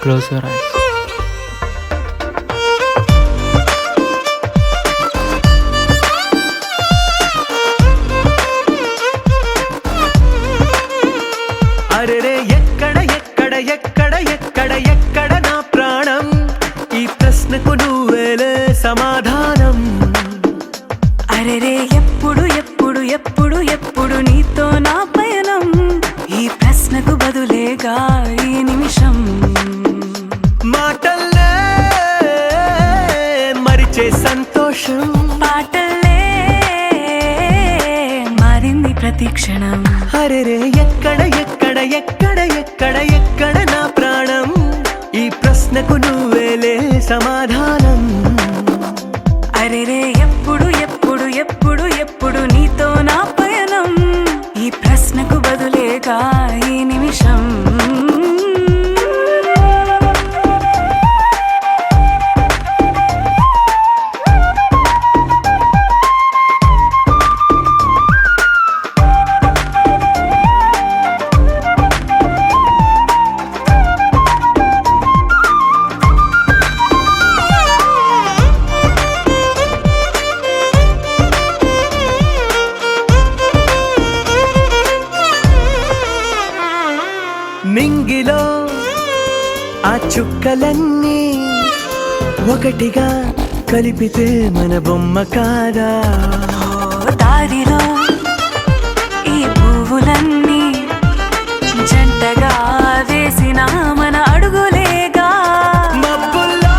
Close your eyes. అరెరే ఎక్కడ ఎక్కడ ఎక్కడ ఎక్కడ ఎక్కడ నా ప్రాణం, ఈ ప్రశ్నకు నువ్వేలే సమాధానం. అరెరే ఎప్పుడు ఎప్పుడు ఎప్పుడు ఎప్పుడు నీతో నా పయనం, ఈ ప్రశ్నకు బదులేగా ఈ నిమిషం. మాటల్లే మరిచే సంతోషం, పాటల్లే మారింది ప్రతి క్షణం. అరెరే ఎక్కడ ఎక్కడ ఎక్కడ ఎక్కడ ఎక్కడ నా ప్రాణం, ఈ ప్రశ్నకు నువ్వేలే సమాధానం. అరెరే ఎప్పుడు ఎప్పుడు ఎప్పుడు ఎప్పుడు నీతో నా పయనం, ఈ ప్రశ్నకు బదులేగా ఈ నిమిషం. నింగిలో ఆ చుక్కలన్నీ ఒకటిగా కలిపితే మన బొమ్మ కాదా. దారిలో ఈ పువ్వులన్నీ జంటగా వేసిన మన అడుగులేగా. మబ్బుల్లో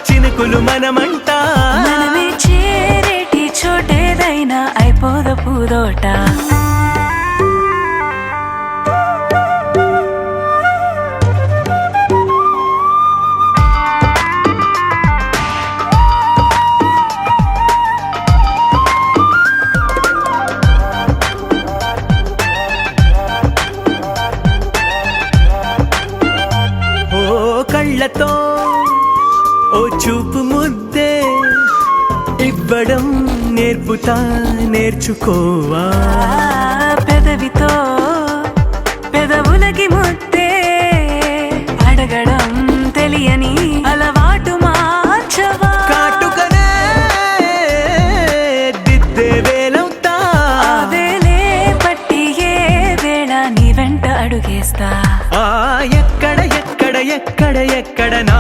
చినుకులు మనమంట, మనమే చేరేటి చోటేదైనా అయిపోద పూదోట. కళ్ళతో ఓ చూపు ముద్దే ఇవ్వడం నేర్పుతా, నేర్చుకోవా. పెదవితో పెదవులకి ముద్దే అడగడం తెలియని అలవాటు మార్చవా. కాటుకనే దిద్దే వేలవుతా, ఆ వేలే పట్టి ఏ వేళ నీ వెంట అడుగేస్తా. ఎక్కడ ఎక్కడ ఎక్కడ ఎక్కడ నా